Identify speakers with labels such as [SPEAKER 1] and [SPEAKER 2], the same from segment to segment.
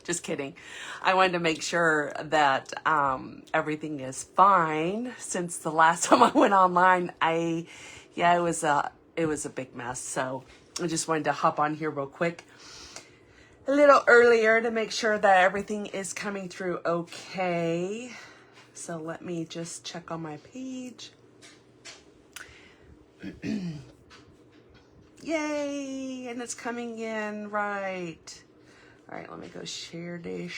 [SPEAKER 1] Just kidding. I wanted to make sure that everything is fine. Since the last time I went online, it was a big mess. So I just wanted to hop on here real quick a little earlier to make sure that everything is coming through okay. So let me just check on my page. Yay! And it's coming in right. All right, let me go share this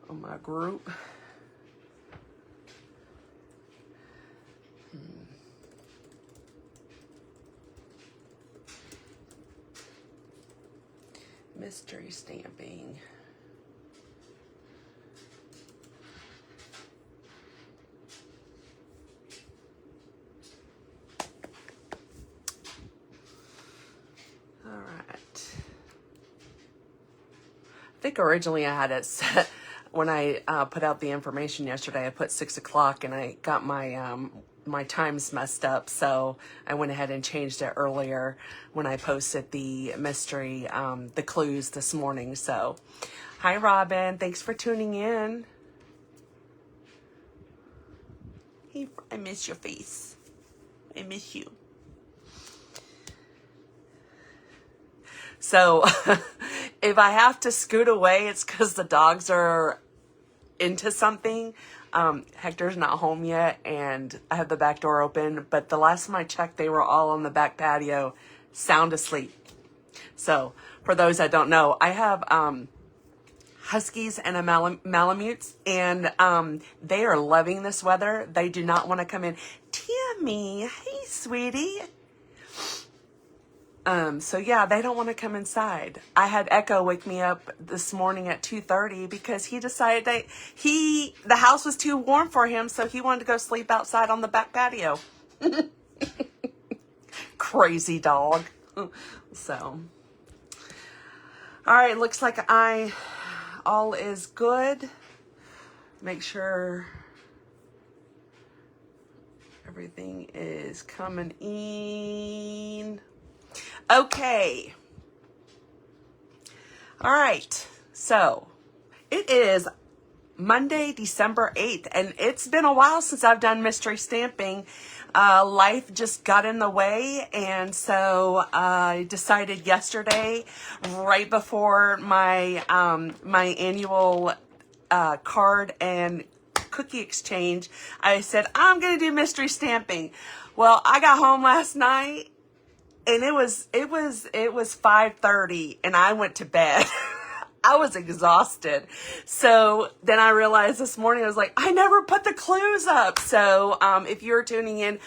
[SPEAKER 1] on my group. Mystery stamping. All right. I think originally I had it set when I put out the information yesterday. I put 6 o'clock and I got my my times messed up, so I went ahead and changed it earlier when I posted the mystery, the clues this morning. So, hi Robin, thanks for tuning in. Hey, I miss your face. I miss you. So, if I have to scoot away, it's because the dogs are into something. Hector's not home yet, and I have the back door open, but the last time I checked, they were all on the back patio, sound asleep. So, for those that don't know, I have Huskies and a Malamutes, and they are loving this weather. They do not want to come in. Tammy, hey, sweetie. So yeah, they don't want to come inside. I had Echo wake me up this morning at 2:30 because he decided that the house was too warm for him, so he wanted to go sleep outside on the back patio. Crazy dog. So, all right, looks like all is good. Make sure everything is coming in. Okay. All right. So it is Monday, December 8th, and it's been a while since I've done mystery stamping. Life just got in the way, and so I decided yesterday, right before my my annual card and cookie exchange, I said, I'm going to do mystery stamping. Well, I got home last night, and it was 5:30, and I went to bed. I was exhausted. So then I realized this morning, I was like, I never put the clues up. So if you're tuning in,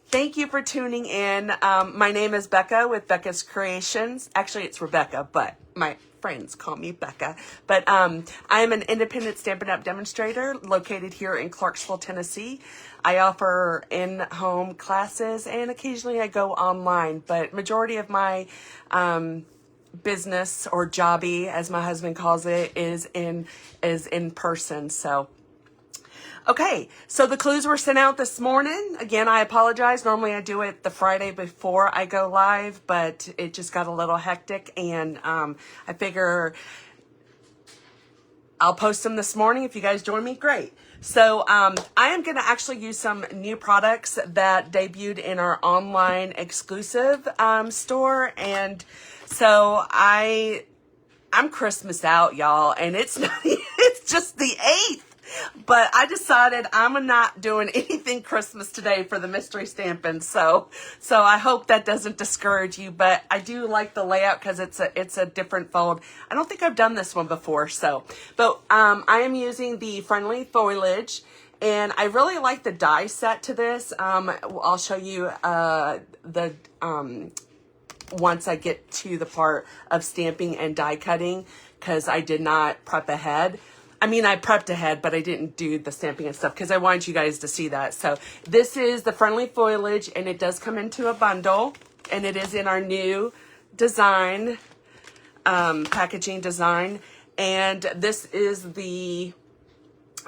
[SPEAKER 1] thank you for tuning in. My name is Becca with Becca's Kreations. Actually, it's Rebecca, but my friends call me Becca. But I am an independent Stampin' Up! Demonstrator located here in Clarksville, Tennessee. I offer in-home classes, and occasionally I go online, but majority of my business, or jobby as my husband calls it, is in person. So okay, so the clues were sent out this morning. Again, I apologize. Normally I do it the Friday before I go live, but it just got a little hectic, and I figure I'll post them this morning. If you guys join me, great. So I am going to actually use some new products that debuted in our online exclusive store, and so I'm Christmas out, y'all, and it's just the 8th. But I decided I'm not doing anything Christmas today for the mystery stamping. So I hope that doesn't discourage you, but I do like the layout because it's a different fold. I don't think I've done this one before. But I am using the Friendly Foliage, and I really like the die set to this. I'll show you once I get to the part of stamping and die cutting, because I did not prep ahead. I mean, I prepped ahead, but I didn't do the stamping and stuff because I wanted you guys to see that. So this is the Friendly Foliage, and it does come into a bundle, and it is in our new design, packaging design. And this is the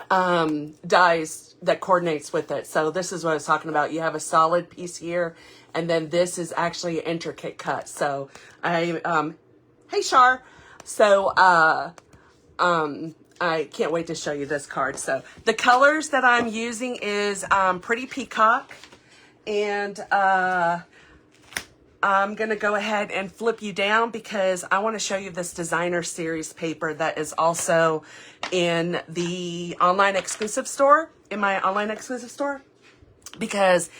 [SPEAKER 1] dies that coordinates with it. So this is what I was talking about. You have a solid piece here, and then this is actually an intricate cut. So hey Shar. So I can't wait to show you this card. So the colors that I'm using is Pretty Peacock, and I'm going to go ahead and flip you down because I want to show you this designer series paper that is also in the online exclusive store, in my online exclusive store, because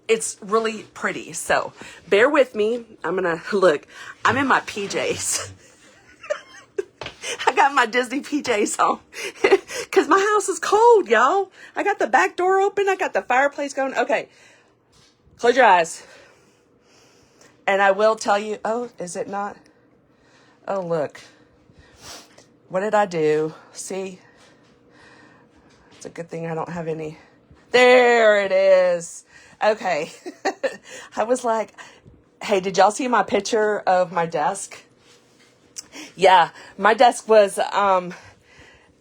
[SPEAKER 1] it's really pretty. So bear with me. I'm going to look. I'm in my PJs. I got my Disney PJs on because my house is cold, y'all. I got the back door open. I got the fireplace going. Okay. Close your eyes. And I will tell you, oh, is it not? Oh, look. What did I do? See? It's a good thing I don't have any. There it is. Okay. I was like, hey, did y'all see my picture of my desk? Yeah, my desk was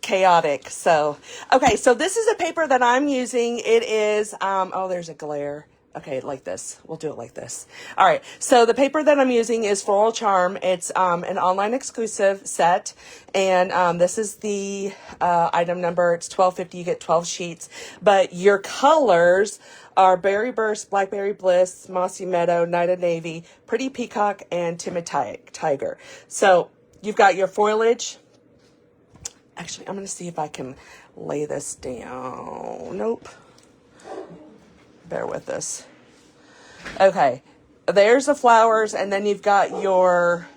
[SPEAKER 1] chaotic. So, okay, so this is a paper that I'm using. It is, oh, there's a glare. Okay, like this. We'll do it like this. All right. So the paper that I'm using is Floral Charm. It's an online exclusive set. And this is the item number. It's 1250. You get 12 sheets. But your colors are Berry Burst, Blackberry Bliss, Mossy Meadow, Night of Navy, Pretty Peacock, and Timid Tiger. So you've got your foliage. Actually, I'm going to see if I can lay this down. Nope. Bear with us. Okay, there's the flowers, and then you've got your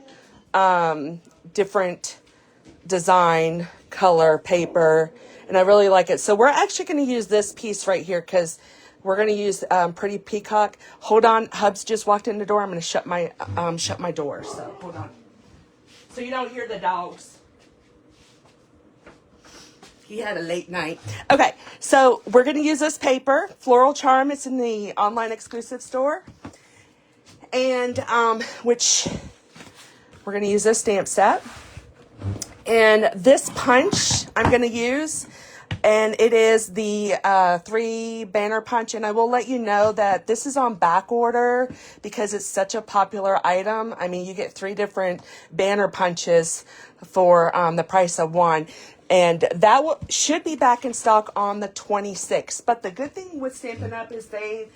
[SPEAKER 1] different design, color, paper, and I really like it. So we're actually going to use this piece right here because we're going to use Pretty Peacock. Hold on, Hubs just walked in the door. I'm going to shut my door. So hold on, so you don't hear the dogs. He had a late night. Okay, so we're going to use this paper, Floral Charm. It's in the online exclusive store. And which we're going to use this stamp set. And this punch I'm going to use. And it is the 3 banner punch. And I will let you know that this is on back order because it's such a popular item. I mean, you get 3 different banner punches for the price of one. And that should be back in stock on the 26th. But the good thing with Stampin' Up! Is they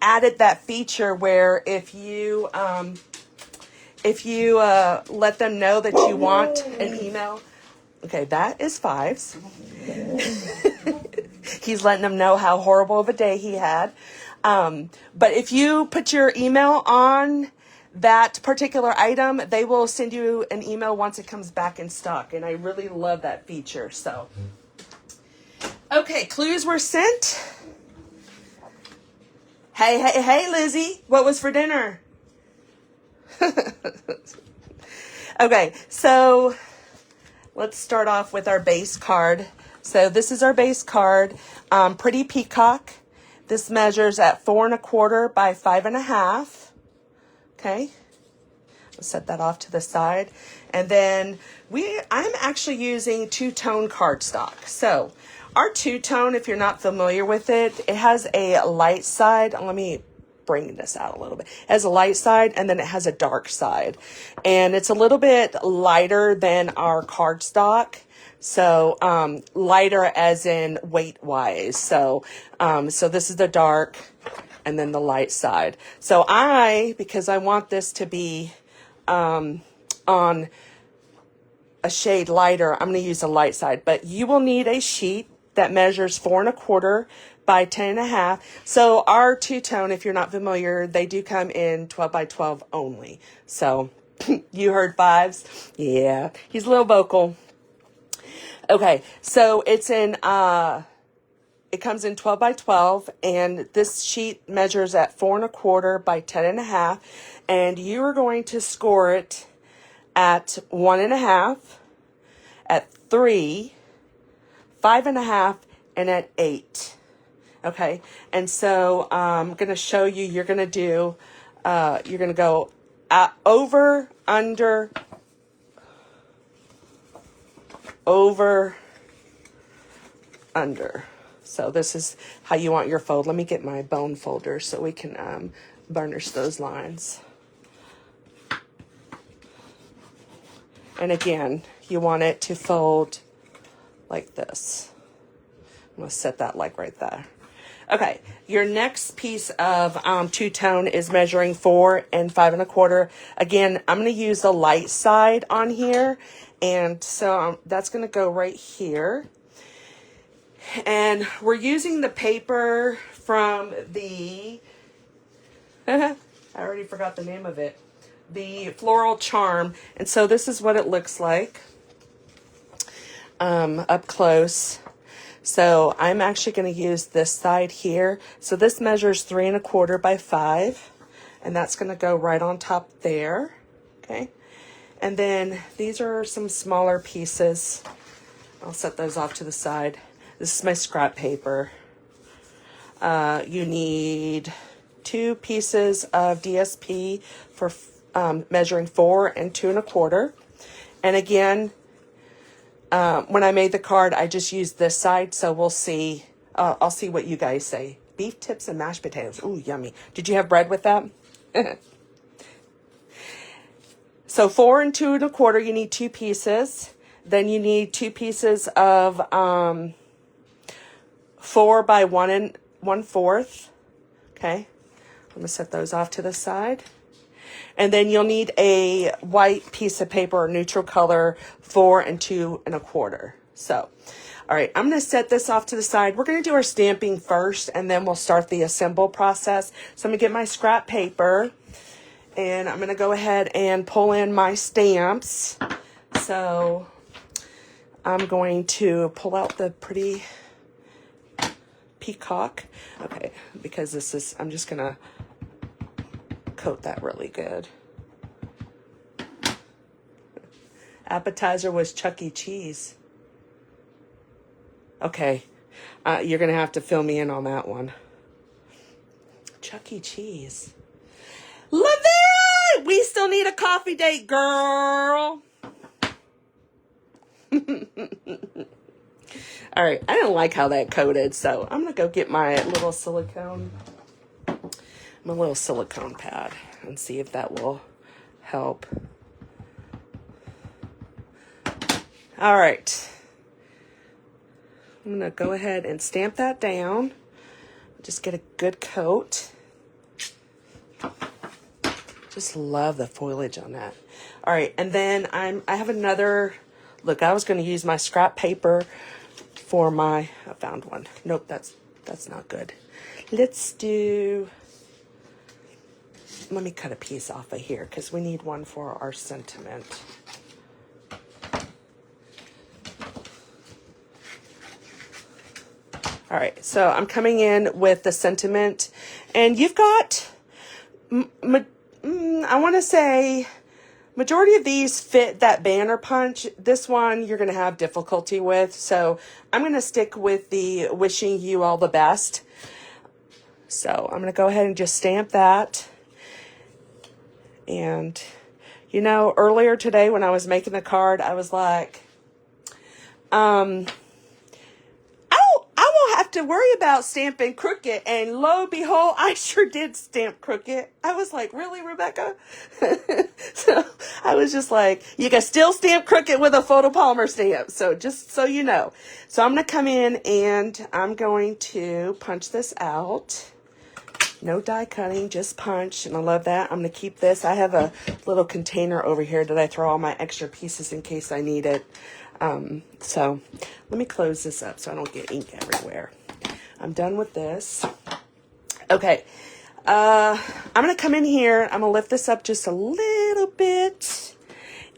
[SPEAKER 1] added that feature where if you let them know that you want an email. Okay, that is Fives. He's letting them know how horrible of a day he had. But if you put your email on that particular item, they will send you an email once it comes back in stock. And I really love that feature. So, okay, clues were sent. Hey, Lizzie, what was for dinner? Okay, so let's start off with our base card. So this is our base card, Pretty Peacock. This measures at 4 1/4 by 5 1/2. Okay, I'll set that off to the side. And then I'm actually using two-tone cardstock. So our two-tone, if you're not familiar with it, it has a light side. Let me bring this out a little bit. It has a light side and then it has a dark side. And it's a little bit lighter than our cardstock. So lighter as in weight-wise. So this is the dark and then the light side. So because I want this to be on a shade lighter, I'm going to use the light side. But you will need a sheet that measures 4 1/4 by 10 1/2. So our two-tone, if you're not familiar, they do come in 12 by 12 only. So you heard Fives? Yeah, he's a little vocal. Okay, so it's in... It comes in 12 by 12, and this sheet measures at 4 1/4 by 10 1/2, and you are going to score it at 1 1/2, at 3, 5 1/2, and at 8. Okay, and so I'm going to show you. You're going to do. You're going to go over, under, over, under. So this is how you want your fold. Let me get my bone folder so we can burnish those lines. And again, you want it to fold like this. I'm going to set that like right there. Okay, your next piece of two-tone is measuring 4 and 5 1/4. Again, I'm going to use the light side on here, and so that's going to go right here. And we're using the paper from the, I already forgot the name of it, the Floral Charm. And so this is what it looks like up close. So I'm actually going to use this side here. So this measures 3 1/4 by 5, and that's going to go right on top there. Okay. And then these are some smaller pieces. I'll set those off to the side. This is my scrap paper. You need 2 pieces of DSP for measuring 4 and 2 1/4. And again, when I made the card, I just used this side, so we'll see. I'll see what you guys say. Beef tips and mashed potatoes. Ooh, yummy. Did you have bread with that? So 4 and 2 1/4, you need 2 pieces. Then you need 2 pieces of 4 by 1 1/4. Okay. I'm going to set those off to the side. And then you'll need a white piece of paper or neutral color, 4 and 2 1/4. So, all right, I'm going to set this off to the side. We're going to do our stamping first, and then we'll start the assemble process. So I'm going to get my scrap paper, and I'm going to go ahead and pull in my stamps. So I'm going to pull out the pretty Peacock. Okay, because this is, I'm just going to coat that really good. Appetizer was Chuck E. Cheese. Okay, you're going to have to fill me in on that one. Chuck E. Cheese. Love it! We still need a coffee date, girl. All right, I didn't like how that coated, so I'm going to go get my little silicone pad and see if that will help. All right. I'm going to go ahead and stamp that down. Just get a good coat. Just love the foliage on that. All right, and then I have another, look, I was going to use my scrap paper for my, I found one. Nope, that's not good. Let's do, let me cut a piece off of here because we need one for our sentiment. All right, so I'm coming in with the sentiment, and you've got, I want to say, majority of these fit that banner punch. This one you're going to have difficulty with, so I'm going to stick with the wishing you all the best. So I'm going to go ahead and just stamp that. And, you know, earlier today when I was making the card, I was like, I won't have to worry about stamping crooked. And lo and behold, I sure did stamp crooked. I was like, really, Rebecca? So I was just like, you can still stamp crooked with a photopolymer stamp. So just so you know. So I'm going to come in and I'm going to punch this out. No die cutting, just punch. And I love that. I'm going to keep this. I have a little container over here that I throw all my extra pieces in case I need it. So let me close this up so I don't get ink everywhere. I'm done with this. Okay. I'm going to come in here. I'm going to lift this up just a little bit.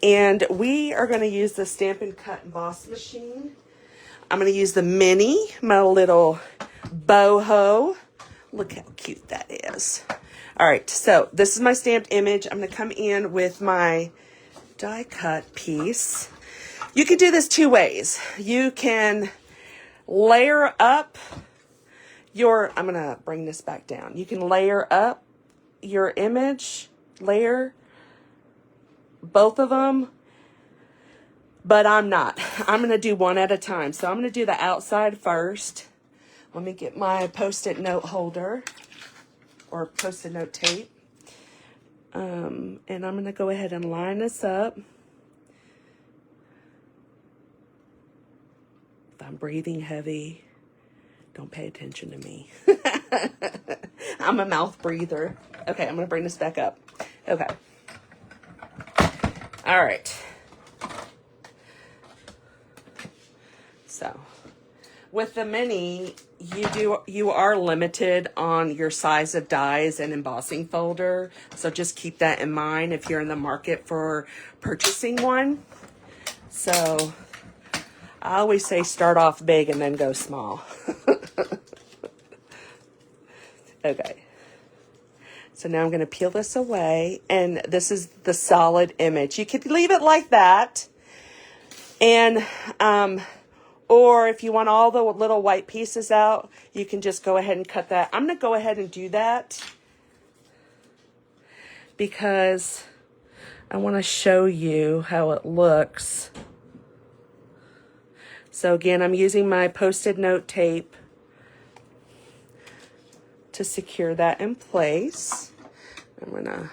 [SPEAKER 1] And we are going to use the Stampin' Cut Emboss machine. I'm going to use the mini, my little boho. Look how cute that is. All right. So this is my stamped image. I'm going to come in with my die cut piece. You can do this 2 ways. You can layer up your, I'm going to bring this back down. You can layer up your image, layer both of them, but I'm not. I'm going to do one at a time. So I'm going to do the outside first. Let me get my Post-it note holder or Post-it note tape. And I'm going to go ahead and line this up. breathing heavy. Don't pay attention to me. I'm a mouth breather. Okay, I'm going to bring this back up. Okay. All right. So, with the mini, you are limited on your size of dies and embossing folder. So just keep that in mind if you're in the market for purchasing one. So I always say start off big and then go small. Okay. So now I'm going to peel this away, and this is the solid image. You could leave it like that. And, or if you want all the little white pieces out, you can just go ahead and cut that. I'm going to go ahead and do that because I want to show you how it looks. So again, I'm using my Post-it note tape to secure that in place. I'm gonna,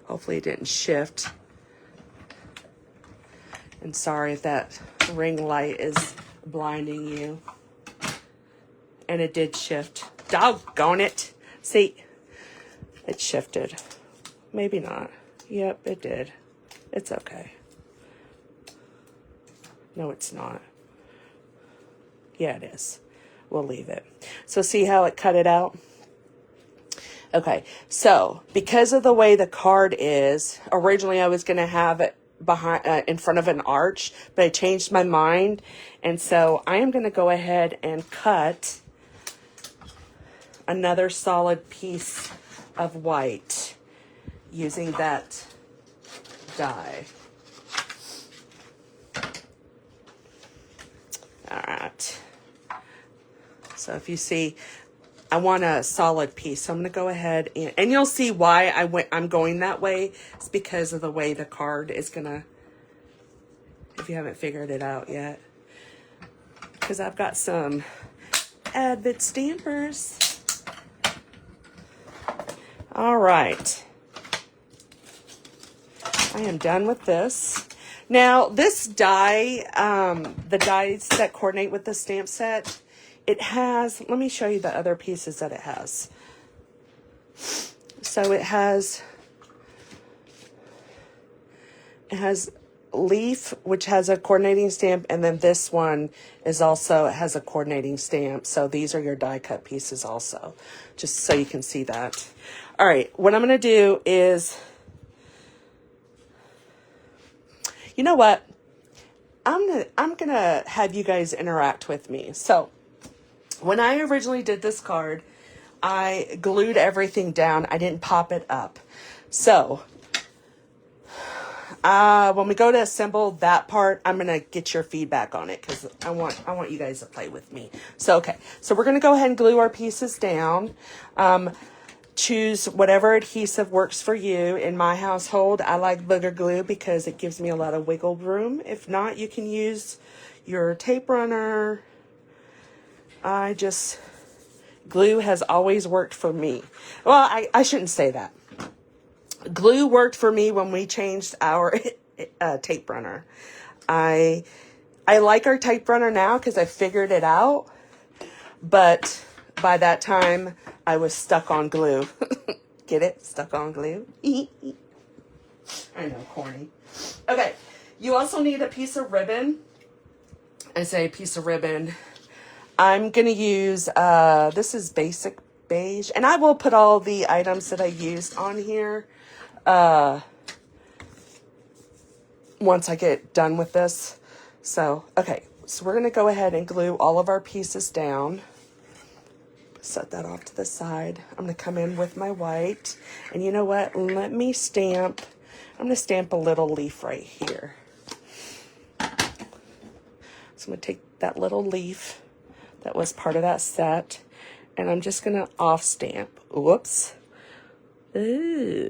[SPEAKER 1] hopefully it didn't shift. And sorry if that ring light is blinding you. And it did shift. Doggone it. See, it shifted. Maybe not. Yep, it did. It's okay. No, it's not. Yeah, it is. We'll leave it. So see how it cut it out? Okay, so because of the way the card is, originally I was going to have it behind, in front of an arch, but I changed my mind. And so I am going to go ahead and cut another solid piece of white using that die. All right. So if you see, I want a solid piece. So I'm going to go ahead and you'll see why I'm going that way. It's because of the way the card is going to, if you haven't figured it out yet. Because I've got some Advent stampers. All right. I am done with this. Now, this die, the dies that coordinate with the stamp set, it has, let me show you the other pieces that it has. So it has leaf, which has a coordinating stamp, and then this one is also, it has a coordinating stamp. So these are your die cut pieces also, just so you can see that. All right, what I'm going to do is, you know what? I'm gonna have you guys interact with me. So when I originally did this card, I glued everything down. I didn't pop it up. So when we go to assemble that part, I'm gonna get your feedback on it because I want you guys to play with me. So okay, so we're gonna go ahead and glue our pieces down. Choose whatever adhesive works for you. In my household, I like booger glue because it gives me a lot of wiggle room. If not, you can use your tape runner. Glue has always worked for me. Well, I shouldn't say that. Glue worked for me when we changed our tape runner. I like our tape runner now because I figured it out, but by that time, I was stuck on glue. Get it? Stuck on glue. I know, corny. Okay, you also need a piece of ribbon. I say piece of ribbon. I'm going to use, this is basic beige, and I will put all the items that I used on here once I get done with this. So, okay, so we're going to go ahead and glue all of our pieces down. Set that off to the side. I'm going to come in with my white. And you know what? Let me stamp. I'm going to stamp a little leaf right here. So I'm going to take that little leaf that was part of that set. And I'm just going to off stamp. Whoops. Ooh.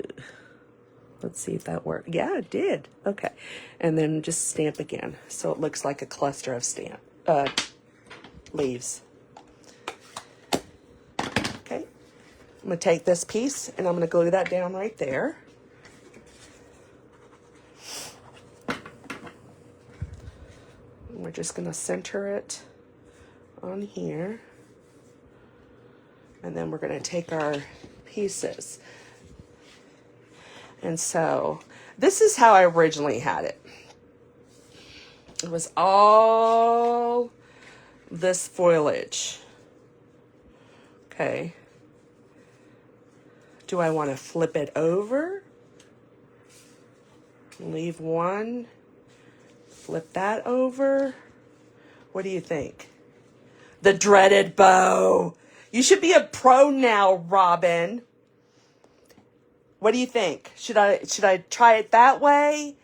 [SPEAKER 1] Let's see if that worked. Yeah, it did. Okay. And then just stamp again. So it looks like a cluster of leaves. I'm going to take this piece and I'm going to glue that down right there. And we're just going to center it on here. And then we're going to take our pieces. And so this is how I originally had it. It was all this foliage. Okay. Do I want to flip it over? Leave one. Flip that over. What do you think? The dreaded bow. You should be a pro now, Robin. What do you think? Should I try it that way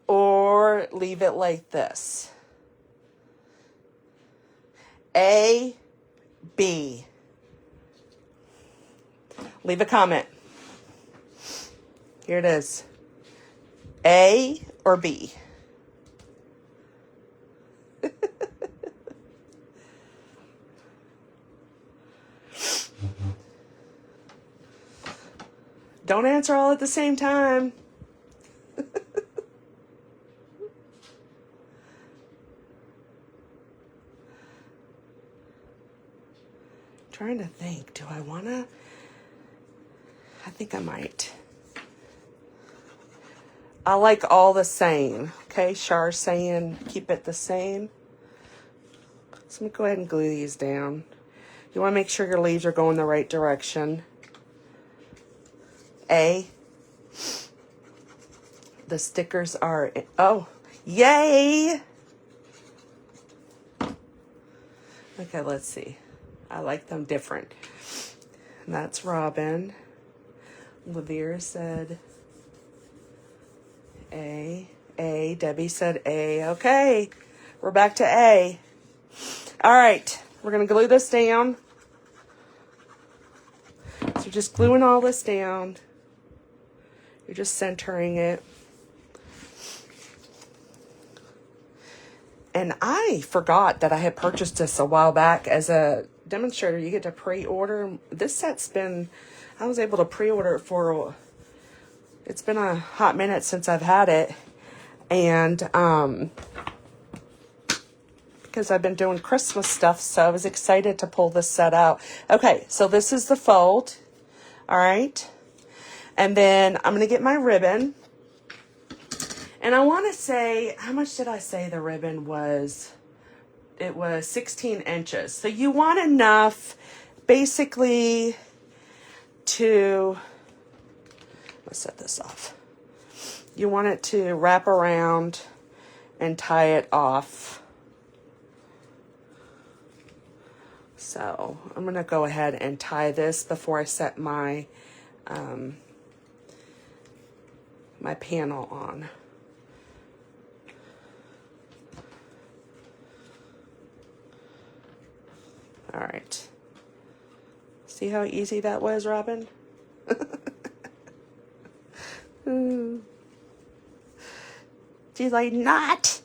[SPEAKER 1] or leave it like this? A, B. Leave a comment. Here it is. A or B? Don't answer all at the same time. Trying to think, do I want to? I think I might. I like all the same. Okay, Char's saying keep it the same. So let me go ahead and glue these down. You want to make sure your leaves are going the right direction. A. The stickers are, oh, yay! Okay, let's see. I like them different. And that's Robin. Lavere said A. A. Debbie said A. Okay, we're back to A. All right, we're going to glue this down. So just gluing all this down. You're just centering it. And I forgot that I had purchased this a while back as a demonstrator. You get to pre-order. This set's been, I was able to pre-order it for, it's been a hot minute since I've had it. And because I've been doing Christmas stuff, so I was excited to pull this set out. Okay, so this is the fold. All right. And then I'm going to get my ribbon. And I want to say, how much did I say the ribbon was? It was 16 inches. So you want enough basically to, let's set this off. You want it to wrap around and tie it off. So I'm going to go ahead and tie this before I set my my panel on. All right. See how easy that was, Robin? She's like, not.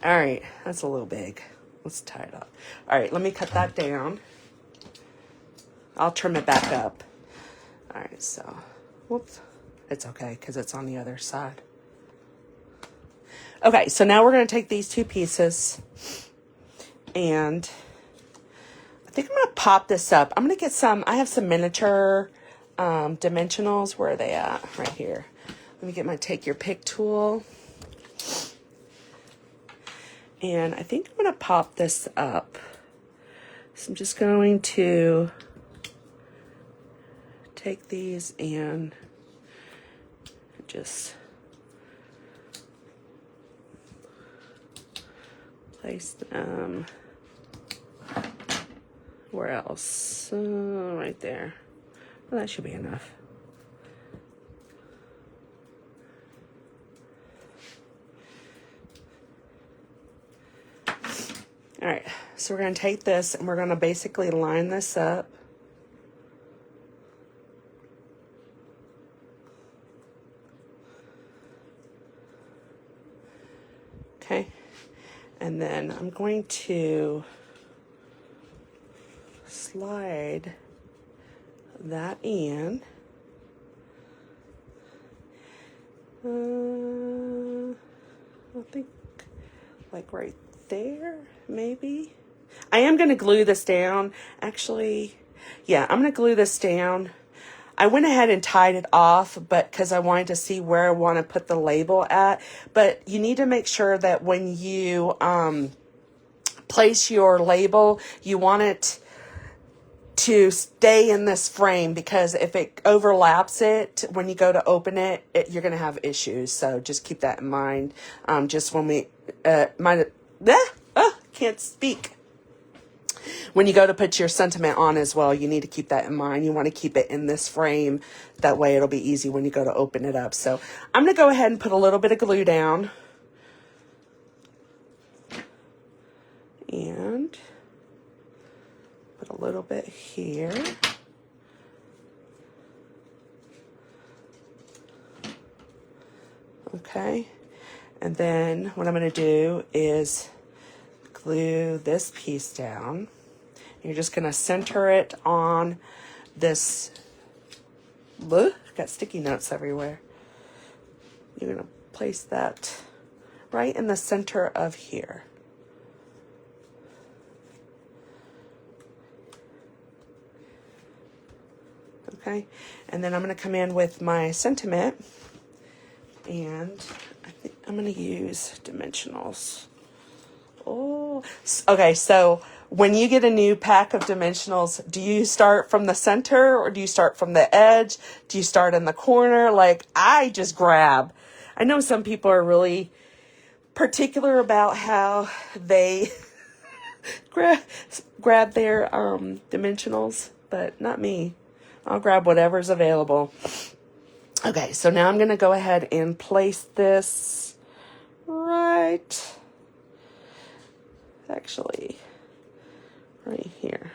[SPEAKER 1] All right, that's a little big. Let's tie it up. All right, let me cut that down. I'll trim it back up. All right, so, whoops. It's okay, because it's on the other side. Okay, so now we're going to take these two pieces, and I think I'm going to pop this up. I'm going to get some, I have some miniature dimensionals. Where are they at? Right here. Let me get my take your pick tool. And I think I'm going to pop this up. So I'm just going to take these and just place them, where else? Right there. Well, that should be enough. All right, so we're going to take this and we're going to basically line this up. Okay, and then I'm going to slide that in. I think like right there, maybe. I am going to glue this down. Actually, yeah, I'm going to glue this down. I went ahead and tied it off, but because I wanted to see where I want to put the label at. But you need to make sure that when you place your label, you want it to stay in this frame, because if it overlaps it, when you go to open it, you're going to have issues. So just keep that in mind. Just when we, can't speak. When you go to put your sentiment on as well, you need to keep that in mind. You want to keep it in this frame. That way it'll be easy when you go to open it up. So I'm going to go ahead and put a little bit of glue down. And put a little bit here. Okay. And then what I'm going to do is glue this piece down. You're just going to center it on this. Look, got sticky notes everywhere. You're going to place that right in the center of here. Okay, and then I'm going to come in with my sentiment, and I think I'm going to use dimensionals. Oh, okay, so when you get a new pack of dimensionals, do you start from the center or do you start from the edge? Do you start in the corner? Like, I just grab. I know some people are really particular about how they grab their dimensionals, but not me. I'll grab whatever's available. Okay, so now I'm going to go ahead and place this right, actually, right here.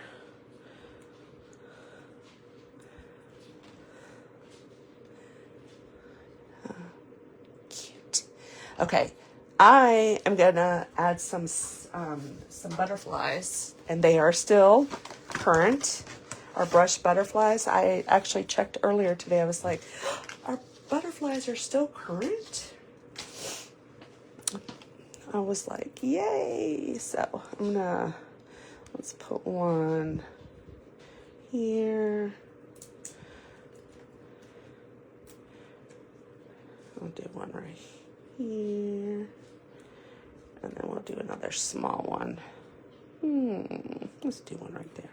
[SPEAKER 1] Cute. Okay, I am going to add some butterflies, and they are still current. Our brush butterflies. I actually checked earlier today. I was like, our butterflies are still current? I was like, yay. So I'm gonna, let's put one here. I'll do one right here. And then we'll do another small one. Let's do one right there.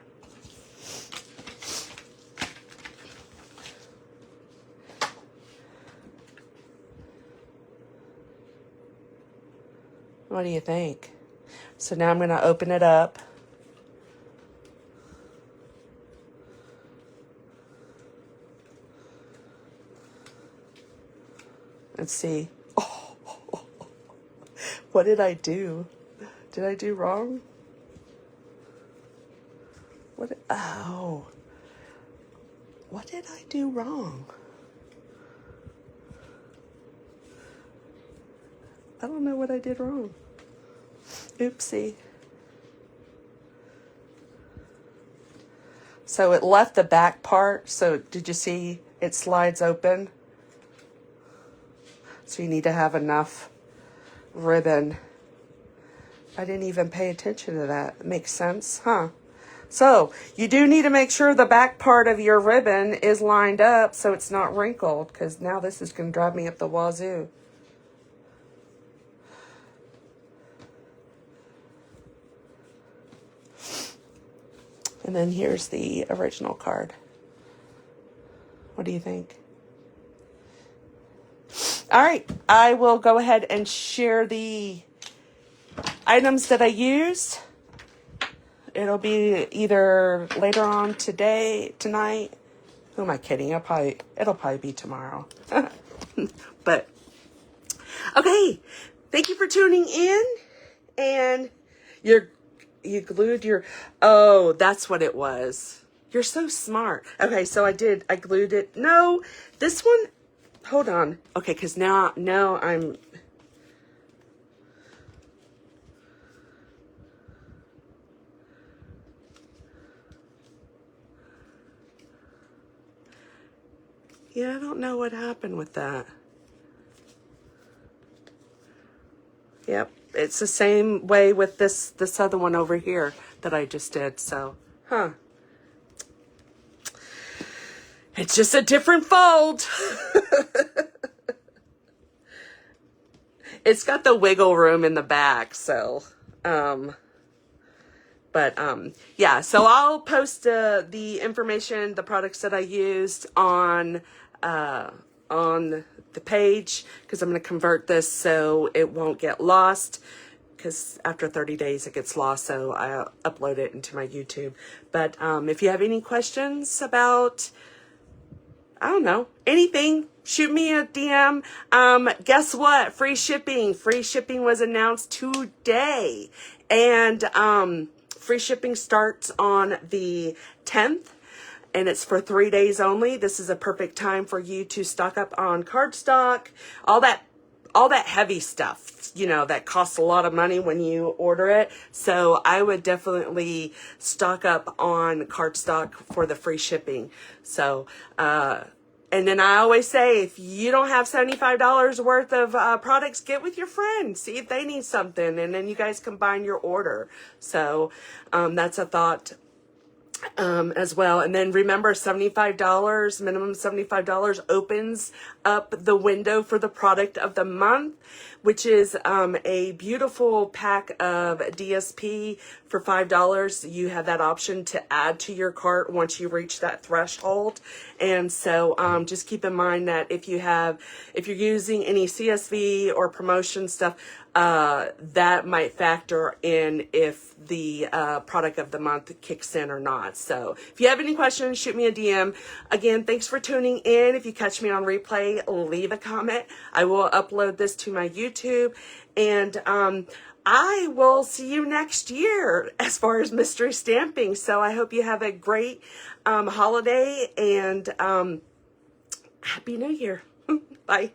[SPEAKER 1] What do you think? So now I'm going to open it up. Let's see. Oh, what did I do? Did I do wrong? What did I do wrong? I don't know what I did wrong. Oopsie. So it left the back part. So did you see it slides open? So you need to have enough ribbon. I didn't even pay attention to that. Makes sense, huh? So you do need to make sure the back part of your ribbon is lined up so it's not wrinkled, because now this is going to drive me up the wazoo. And then here's the original card. What do you think? All right, I will go ahead and share the items that I used. It'll be either later on tonight. Who am I kidding? It'll probably be tomorrow. But okay, thank you for tuning in. And you glued your, oh, that's what it was. You're so smart. Okay, so I glued it. No, this one, hold on. Okay, because now I'm, yeah, I don't know what happened with that. Yep, it's the same way with this other one over here that I just did. So, it's just a different fold. It's got the wiggle room in the back, so, yeah, so I'll post the information, the products that I used on the page, because I'm going to convert this so it won't get lost, because after 30 days it gets lost, so I upload it into my YouTube. But if you have any questions about, I don't know, anything, shoot me a DM. Guess what? Free shipping. Free shipping was announced today. And free shipping starts on the 10th. And it's for 3 days only. This is a perfect time for you to stock up on cardstock, all that heavy stuff, you know, that costs a lot of money when you order it. So I would definitely stock up on cardstock for the free shipping. So, and then I always say, if you don't have $75 worth of products, get with your friends, see if they need something, and then you guys combine your order. So that's a thought as well. And then remember, $75, minimum $75 opens up the window for the product of the month, which is a beautiful pack of DSP for $5. You have that option to add to your cart once you reach that threshold. And so just keep in mind that if you're using any CSV or promotion stuff, that might factor in if the product of the month kicks in or not. So if you have any questions, shoot me a DM. Again, thanks for tuning in. If you catch me on replay, leave a comment. I will upload this to my YouTube, and I will see you next year as far as mystery stamping. So I hope you have a great holiday, and Happy New Year. Bye.